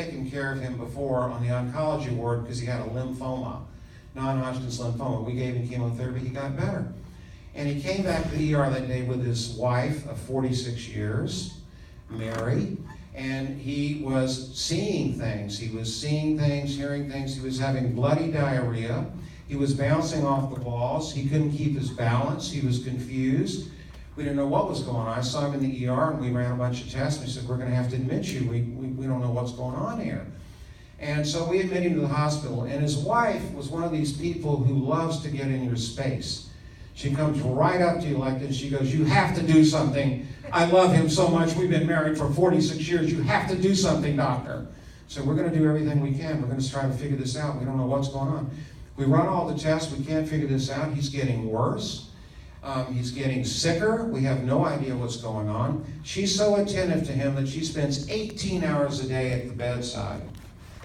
taken care of him before on the oncology ward because he had a lymphoma, non-Hodgkin's lymphoma. We gave him chemotherapy, he got better. And he came back to the ER that day with his wife of 46 years, Mary, and he was seeing things. He was seeing things, hearing things. He was having bloody diarrhea. He was bouncing off the walls. He couldn't keep his balance. He was confused. We didn't know what was going on. I saw him in the ER, and we ran a bunch of tests. We said, we're going to have to admit you. We don't know what's going on here. And so we admitted him to the hospital. And his wife was one of these people who loves to get in your space. She comes right up to you like this. She goes, you have to do something. I love him so much. We've been married for 46 years. You have to do something, doctor. So we're going to do everything we can. We're going to try to figure this out. We don't know what's going on. We run all the tests. We can't figure this out. He's getting worse. He's getting sicker. We have no idea what's going on. She's so attentive to him that she spends 18 hours a day at the bedside.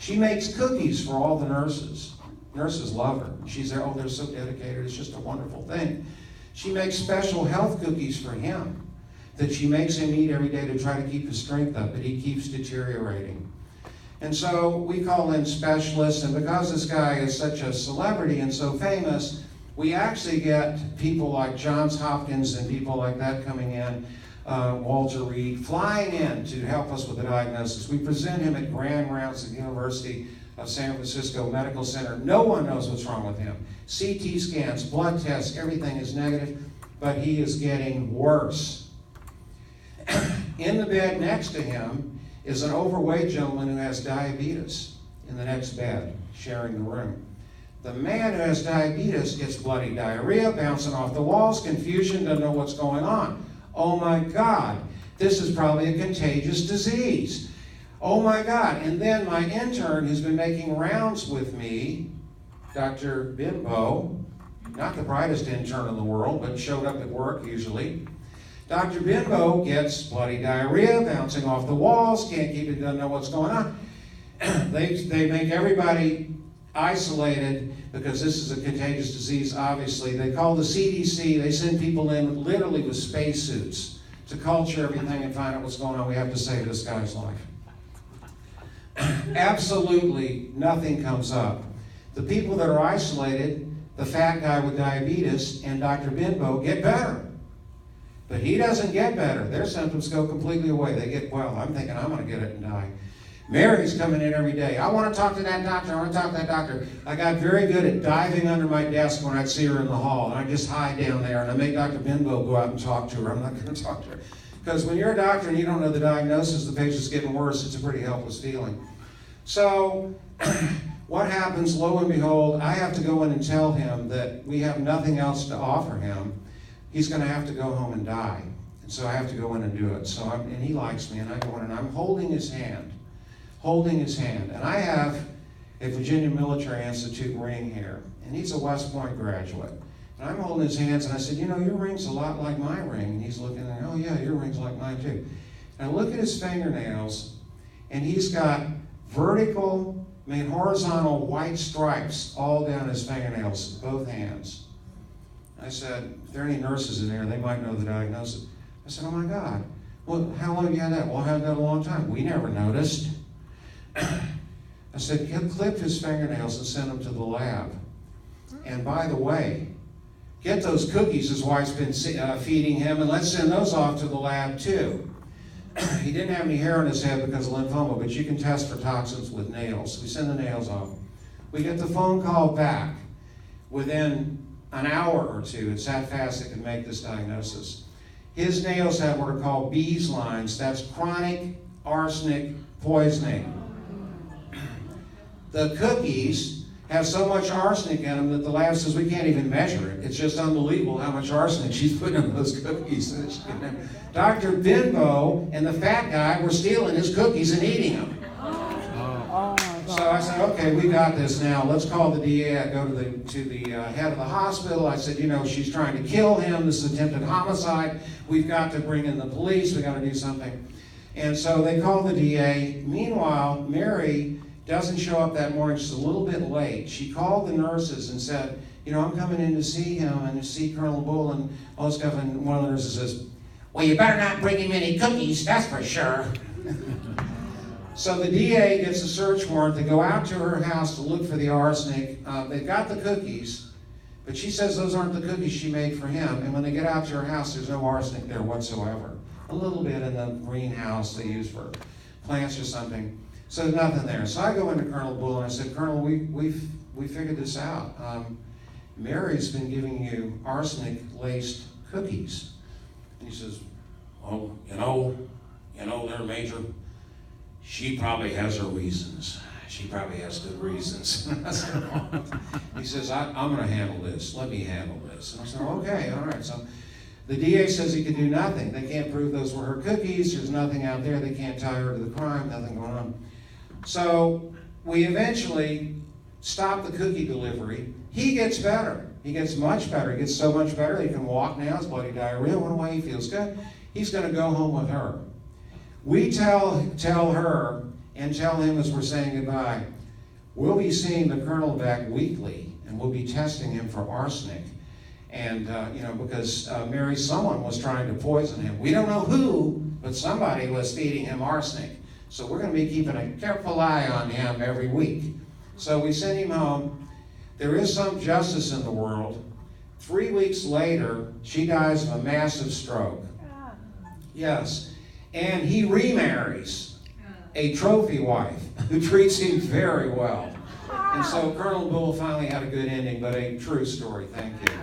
She makes cookies for all the nurses. Nurses love her. She's there, oh, they're so dedicated. It's just a wonderful thing. She makes special health cookies for him that she makes him eat every day to try to keep his strength up, but he keeps deteriorating. And so we call in specialists, and because this guy is such a celebrity and so famous, we actually get people like Johns Hopkins and people like that coming in, Walter Reed, flying in to help us with the diagnosis. We present him at Grand Rounds at the University of San Francisco Medical Center. No one knows what's wrong with him. CT scans, blood tests, everything is negative, but he is getting worse. In the bed next to him is an overweight gentleman who has diabetes in the next bed, sharing the room. The man who has diabetes gets bloody diarrhea, bouncing off the walls, confusion, doesn't know what's going on. Oh my God, this is probably a contagious disease. Oh my God. And then my intern who's been making rounds with me, Dr. Bimbo, not the brightest intern in the world, but showed up at work usually. Dr. Bimbo gets bloody diarrhea, bouncing off the walls, can't keep it, doesn't know what's going on. They make everybody isolated because this is a contagious disease, obviously. They call the CDC, they send people in literally with spacesuits to culture everything and find out what's going on. We have to save this guy's life. Absolutely nothing comes up. The people that are isolated, the fat guy with diabetes and Dr. Bimbo, get better. But he doesn't get better. Their symptoms go completely away. They get well. I'm thinking I'm going to get it and die. Mary's coming in every day. I want to talk to that doctor. I want to talk to that doctor. I got very good at diving under my desk when I'd see her in the hall. And I just hide down there and I make Dr. Bimbo go out and talk to her. I'm not going to talk to her. Because when you're a doctor and you don't know the diagnosis, the patient's getting worse, it's a pretty helpless feeling. So what happens, lo and behold, I have to go in and tell him that we have nothing else to offer him. He's going to have to go home and die. And so I have to go in and do it. And he likes me, and I go in and I'm holding his hand. And I have a Virginia Military Institute ring here, and he's a West Point graduate. And I'm holding his hands, and I said, you know, your ring's a lot like my ring. And he's looking and, oh yeah, your ring's like mine too. And I look at his fingernails, and he's got horizontal white stripes all down his fingernails, both hands. I said, if there are any nurses in there, they might know the diagnosis. I said, oh my God, well, how long have you had that? Well, I had that a long time. We never noticed. I said, clip his fingernails and send them to the lab. And by the way, get those cookies his wife's been feeding him, and let's send those off to the lab too. He didn't have any hair on his head because of lymphoma, but you can test for toxins with nails. We send the nails off. We get the phone call back within an hour or two. It's that fast it can make this diagnosis. His nails have what are called Bees lines. That's chronic arsenic poisoning. The cookies have so much arsenic in them that the lab says we can't even measure it. It's just unbelievable how much arsenic she's putting in those cookies. Dr. Bimbo and the fat guy were stealing his cookies and eating them. So I said, okay, we got this now. Let's call the DA. I go to the head of the hospital. I said, you know, she's trying to kill him. This is attempted homicide. We've got to bring in the police. We've got to do something. And so they call the DA. Meanwhile, Mary doesn't show up that morning. She's a little bit late. She called the nurses and said, you know, I'm coming in to see him and to see Colonel Bull and all this stuff. And one of the nurses says, well, you better not bring him any cookies, that's for sure. So the DA gets a search warrant to go out to her house to look for the arsenic. They've got the cookies, but she says those aren't the cookies she made for him. And when they get out to her house, there's no arsenic there whatsoever. A little bit in the greenhouse they use for plants or something. So there's nothing there. So I go into Colonel Bull and I said, Colonel, we figured this out. Mary's been giving you arsenic-laced cookies. And he says, well, you know, they're major. She probably has her reasons. She probably has good reasons. He says, I'm going to handle this. Let me handle this. And I said, okay, all right. So the DA says he can do nothing. They can't prove those were her cookies. There's nothing out there. They can't tie her to the crime. Nothing going on. So we eventually stop the cookie delivery. He gets better. He gets much better. He gets so much better he can walk now. His bloody diarrhea went away. He feels good. He's going to go home with her. We tell her and tell him as we're saying goodbye, we'll be seeing the Colonel back weekly, and we'll be testing him for arsenic. And, because someone was trying to poison him. We don't know who, but somebody was feeding him arsenic. So we're going to be keeping a careful eye on him every week. So we send him home. There is some justice in the world. 3 weeks later, she dies of a massive stroke. Yes. And he remarries a trophy wife who treats him very well. And so Colonel Bull finally had a good ending, but a true story. Thank you.